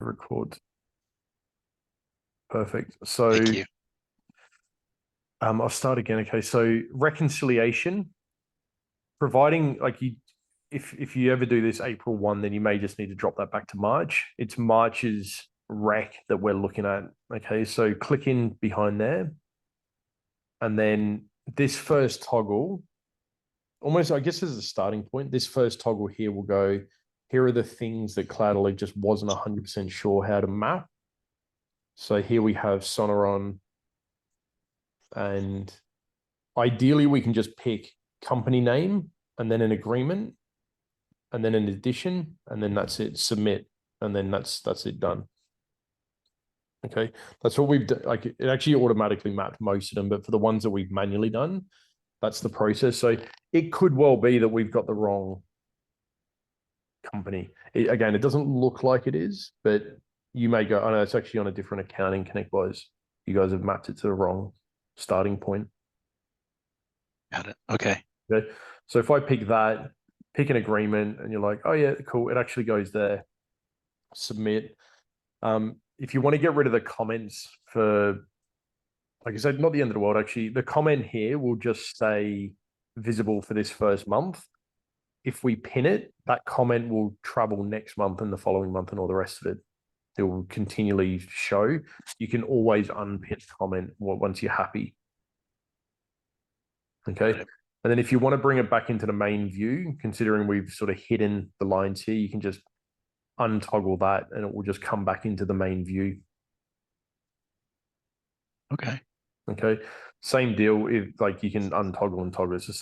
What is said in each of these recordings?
record. Perfect. So Thank you. I'll start again. Okay, so reconciliation, providing like if you ever do this April 1, then you may just need to drop that back to March. It's March's rec that we're looking at. Okay, so click in behind there. And then this first toggle, almost, I guess, as a starting point, this first toggle here will go, here are the things that CloudIT just wasn't 100% sure how to map. So here we have Sonoron, and ideally we can just pick company name and then an agreement and then an addition, and then that's it, submit, and then that's it done. Okay, that's what we've done. Like, it actually automatically mapped most of them, but for the ones that we've manually done, that's the process. So it could well be that we've got the wrong company. Again, it doesn't look like it is, but you may go, oh no, it's actually on a different accounting ConnectWise. You guys have mapped it to the wrong starting point. Got it. Okay. Okay. So if I pick that, pick an agreement, and you're like, oh yeah, cool, it actually goes there. Submit. If you want to get rid of the comments for, like I said, not the end of the world, actually, the comment here will just stay visible for this first month. If we pin it, that comment will travel next month and the following month and all the rest of it. It will continually show. You can always unpin comment once you're happy. Okay. And then if you want to bring it back into the main view, considering we've sort of hidden the lines here, you can just untoggle that and it will just come back into the main view. Okay. Okay. Same deal. If like you can untoggle and toggle, it's the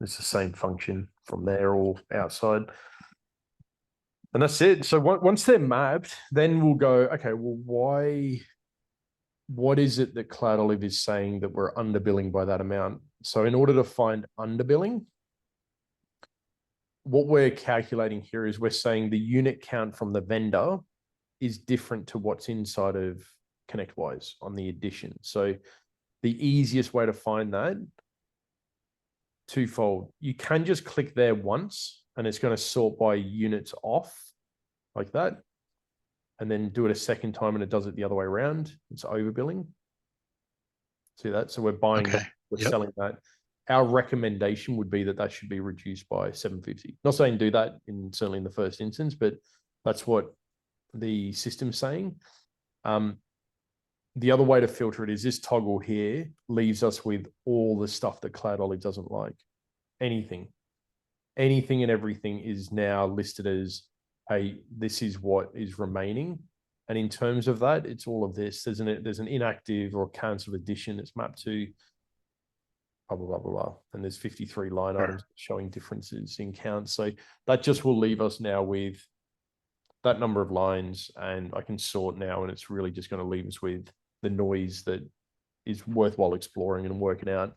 same function from there or outside. And that's it. So once they're mapped, then we'll go, okay, well, what is it that CloudIT is saying that we're underbilling by that amount? So in order to find underbilling, what we're calculating here is we're saying the unit count from the vendor is different to what's inside of ConnectWise on the addition. So the easiest way to find that, twofold. You can just click there once and it's going to sort by units off like that. And then do it a second time and it does it the other way around. It's overbilling. See that? So we're buying, we're selling that. Our recommendation would be that that should be reduced by 750. Not saying do that certainly in the first instance, but that's what the system's saying. The other way to filter it is this toggle here leaves us with all the stuff that CloudIT doesn't like. Anything and everything is now listed as, hey, this is what is remaining. And in terms of that, it's all of this. There's an inactive or cancelled addition that's mapped to blah, blah, blah, blah, blah. And there's 53 line items showing differences in counts. So that just will leave us now with that number of lines, and I can sort now, and it's really just going to leave us with the noise that is worthwhile exploring and working out.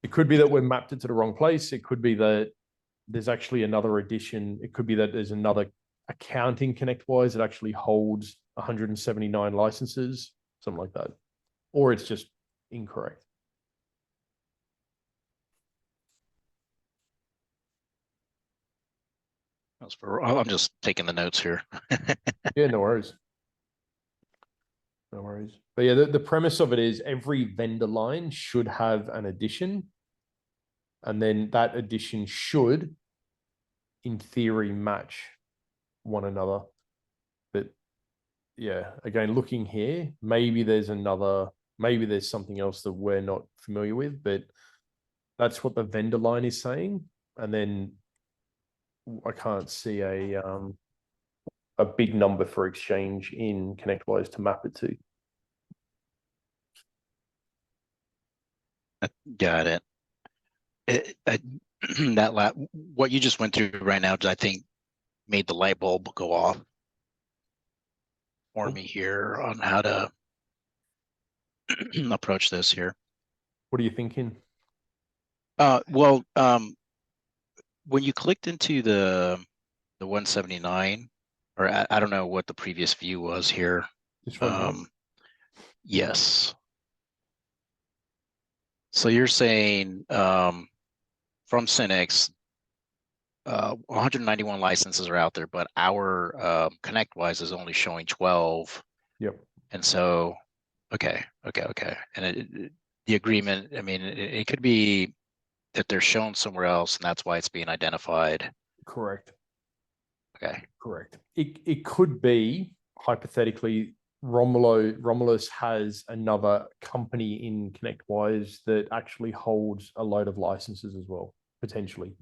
It could be that we're mapped it to the wrong place. It could be that there's actually another addition. It could be that there's another accounting ConnectWise that actually holds 179 licenses, something like that. Or it's just incorrect. I'm just taking the notes here. Yeah, no worries. No worries. But yeah, the premise of it is every vendor line should have an addition. And then that addition should, in theory, match one another. But yeah, again, looking here, maybe there's something else that we're not familiar with, but that's what the vendor line is saying. And then I can't see a big number for exchange in ConnectWise to map it to. Got it. What you just went through right now, I think, made the light bulb go off for me here on how to approach this here. What are you thinking? Well, when you clicked into the 179, or I don't know what the previous view was here. This one here? Yes. So you're saying from Synex, 191 licenses are out there, but our ConnectWise is only showing 12. Yep. And so, okay. And the agreement, I mean, it could be that they're shown somewhere else, and that's why it's being identified. Correct. Okay. Correct. It could be, hypothetically, Romulus has another company in ConnectWise that actually holds a load of licenses as well, potentially.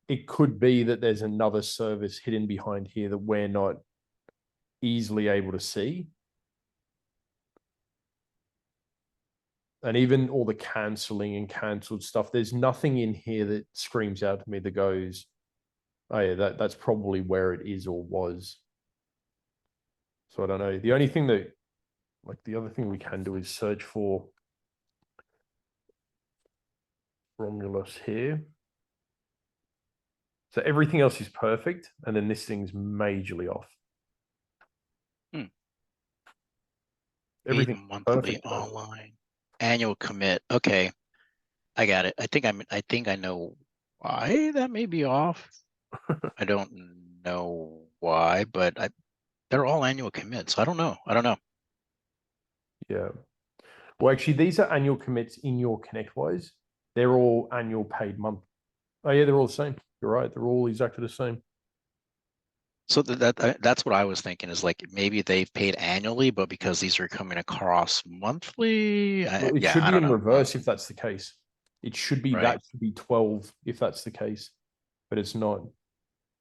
It could be that there's another service hidden behind here that we're not easily able to see. And even all the canceling and cancelled stuff, there's nothing in here that screams out to me that goes, oh yeah, that's probably where it is or was. So I don't know. The only thing that, like, the other thing we can do is search for Romulus here. So everything else is perfect, and then this thing's majorly off. Everything Monthly perfect. online annual commit. Okay, I got it. I think I know why that may be off. I don't know why, but they're all annual commits. I don't know. Yeah. Well, actually, these are annual commits in your ConnectWise. They're all annual paid month. Oh yeah, they're all the same. You're right. They're all exactly the same. So that's what I was thinking, is like maybe they've paid annually, but because these are coming across monthly, Well, it yeah, should I be don't in know. reverse if that's the case. It should be, Right. that should be 12 if that's the case, but it's not.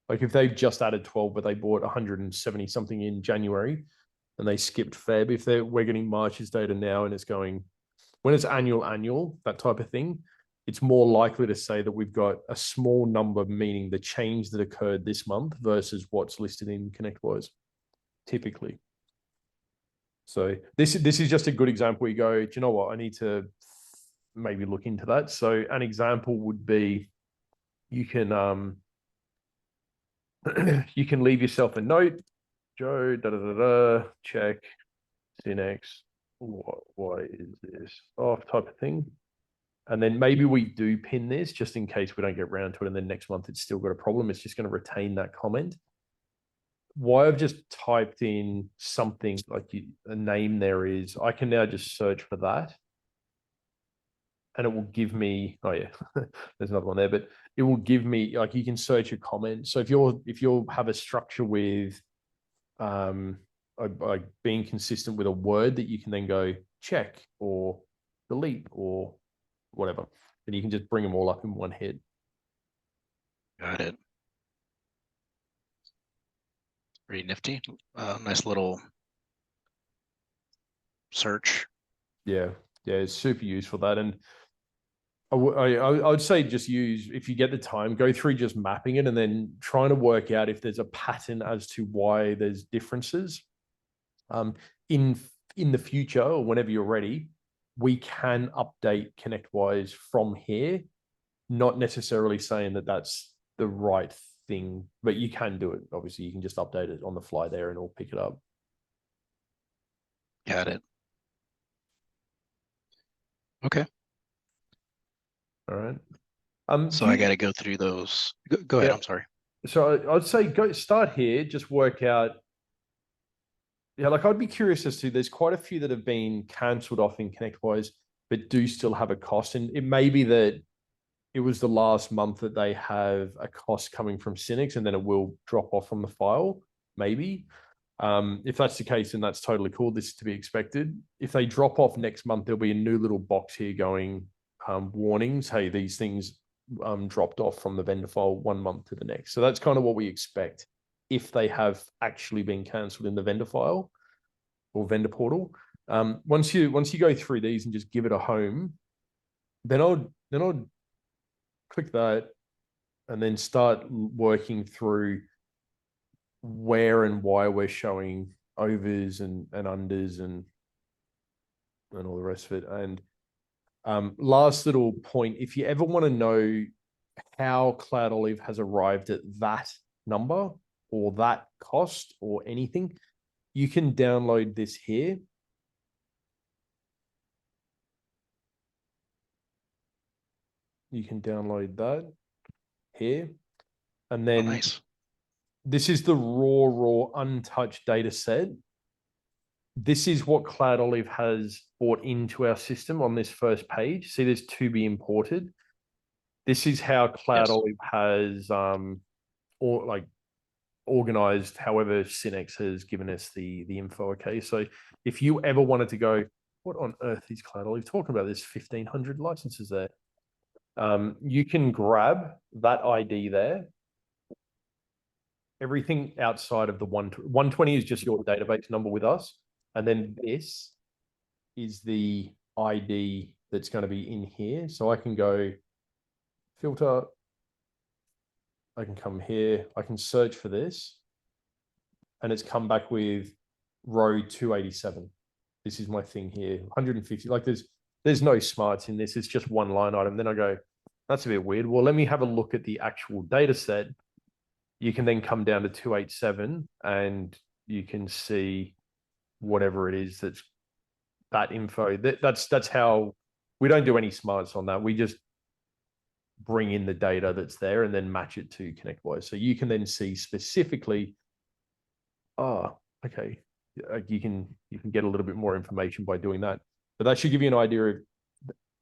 Like if they've just added 12, but they bought 170 something in January and they skipped Feb, if we're getting March's data now and it's going, when it's annual, that type of thing, it's more likely to say that we've got a small number, meaning the change that occurred this month versus what's listed in ConnectWise, typically. So this is just a good example where you go, do you know what? I need to maybe look into that. So an example would be, you can you can leave yourself a note, Joe, check, Cinex, why is this off, type of thing. And then maybe we do pin this just in case we don't get around to it. And then next month it's still got a problem. It's just going to retain that comment. Why I've just typed in something like a name there is, I can now just search for that. And it will give me, oh yeah, there's another one there, but it will give me, like, you can search a comment. So if you'll have a structure with like being consistent with a word that you can then go check or delete or whatever, and you can just bring them all up in one head. Got it. Pretty nifty. Nice little search. Yeah, it's super useful, that. And I would say just use, if you get the time, go through just mapping it and then trying to work out if there's a pattern as to why there's differences. In the future, or whenever you're ready, we can update ConnectWise from here. Not necessarily saying that that's the right thing, but you can do it. Obviously, you can just update it on the fly there and it'll pick it up. Got it. Okay. All right. So I got to go through those. Go ahead. Yeah. I'm sorry. So I'd say go start here, just work out. Yeah, like I'd be curious as to, there's quite a few that have been cancelled off in ConnectWise, but do still have a cost. And it may be that it was the last month that they have a cost coming from Cinex, and then it will drop off from the file, maybe. If that's the case, then that's totally cool. This is to be expected. If they drop off next month, there'll be a new little box here going, warnings. Hey, these things dropped off from the vendor file 1 month to the next. So that's kind of what we expect if they have actually been cancelled in the vendor file or vendor portal. Once you go through these and just give it a home, then I'll click that and then start working through where and why we're showing overs and unders and all the rest of it. And last little point, if you ever want to know how CloudOlive has arrived at that number or that cost or anything, you can download this here. You can download that here. And Oh, then nice. this is the raw, untouched data set. This is what CloudOlive has brought into our system on this first page. See, there's to be imported. This is how Yes. CloudOlive has or like organized however Synex has given us the info. Okay, so if you ever wanted to go, what on earth is CloudOlive talking about? There's 1,500 licenses there. You can grab that ID there. Everything outside of the 120 is just your database number with us, and then this is the ID that's going to be in here. So I can go filter. I can come here. I can search for this, and it's come back with row 287. This is my thing here, 150. Like there's no smarts in this. It's just one line item. Then I go, that's a bit weird. Well, let me have a look at the actual data set. You can then come down to 287 and you can see whatever it is that's that info. That's how we don't do any smarts on that. We just bring in the data that's there and then match it to ConnectWise. So you can then see specifically, oh, okay, you can get a little bit more information by doing that. But that should give you an idea of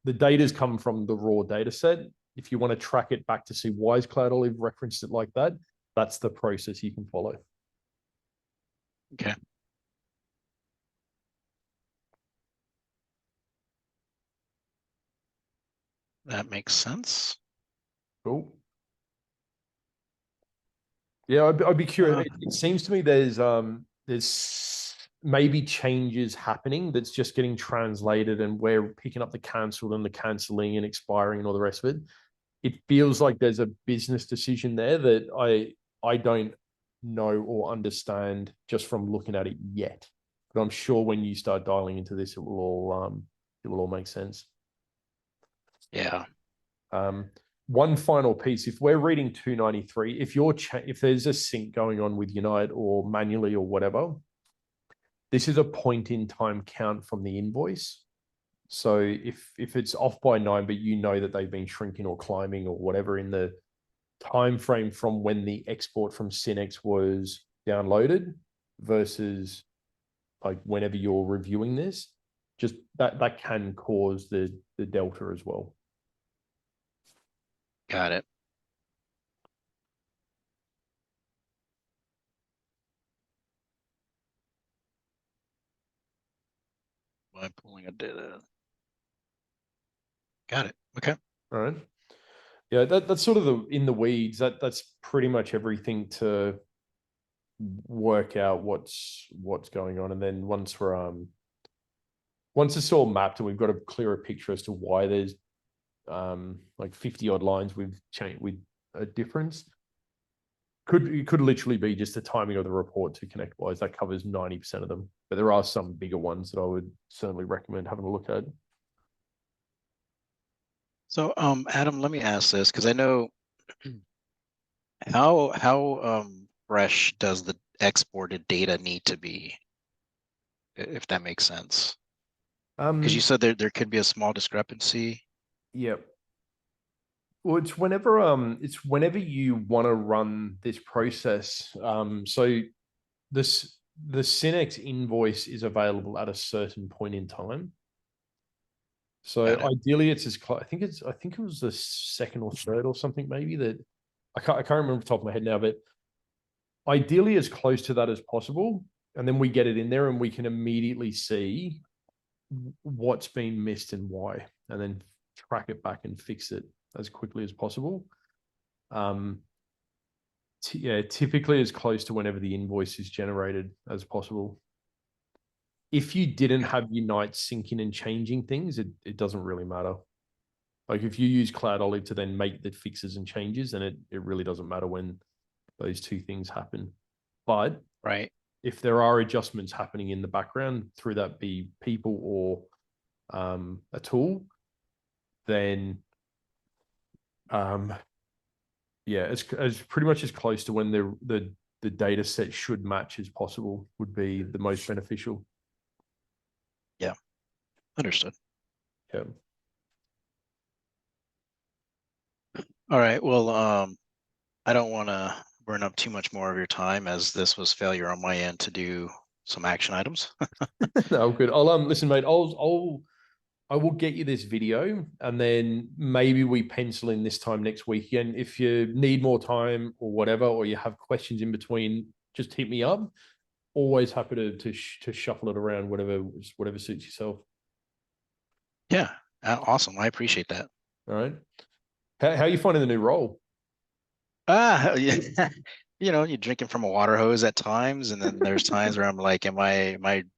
the data's come from the raw data set. If you want to track it back to see why is CloudOlive referenced it like that, that's the process you can follow. Okay. That makes sense. Cool. Yeah, I'd be curious. It seems to me there's maybe changes happening that's just getting translated, and we're picking up the cancelled and the cancelling and expiring and all the rest of it. It feels like there's a business decision there that I don't know or understand just from looking at it yet. But I'm sure when you start dialing into this, it will all make sense. Yeah. One final piece: if we're reading 293, if there's a sync going on with Unite or manually or whatever, this is a point in time count from the invoice. So if it's off by 9, but you know that they've been shrinking or climbing or whatever in the time frame from when the export from Synex was downloaded versus like whenever you're reviewing this, just that can cause the delta as well. Got it. I'm pulling a data. Got it. Okay. All right. Yeah, that's sort of the in the weeds. That's pretty much everything to work out what's going on. And then once it's all mapped and we've got a clearer picture as to why there's like 50 odd lines with a difference. It could literally be just the timing of the report to ConnectWise. That covers 90% of them. But there are some bigger ones that I would certainly recommend having a look at. So, Adam, let me ask this because I know how fresh does the exported data need to be, if that makes sense? Because you said there could be a small discrepancy. Yep. Well, it's whenever you want to run this process. So the Synex invoice is available at a certain point in time. So ideally, it's I think it was the second or third or something maybe that I can't remember off the top of my head now, but ideally as close to that as possible, and then we get it in there and we can immediately see what's been missed and why, and then track it back and fix it as quickly as possible. Typically as close to whenever the invoice is generated as possible. If you didn't have Unite syncing and changing things, it doesn't really matter. Like if you use CloudOlive to then make the fixes and changes, then it really doesn't matter when those two things happen. But Right. if there are adjustments happening in the background, through that be people or a tool, then it's pretty much as close to when the data set should match as possible would be the most beneficial. Yeah. Understood. Yeah. All right. Well, I don't want to burn up too much more of your time, as this was failure on my end to do some action items. No, good. I'll listen, mate. I will get you this video, and then maybe we pencil in this time next weekend. If you need more time or whatever, or you have questions in between, just hit me up. Always happy to shuffle it around, whatever suits yourself. Yeah, awesome. I appreciate that. All right. How are you finding the new role? Yeah. You're drinking from a water hose at times, and then there's times where I'm like, am I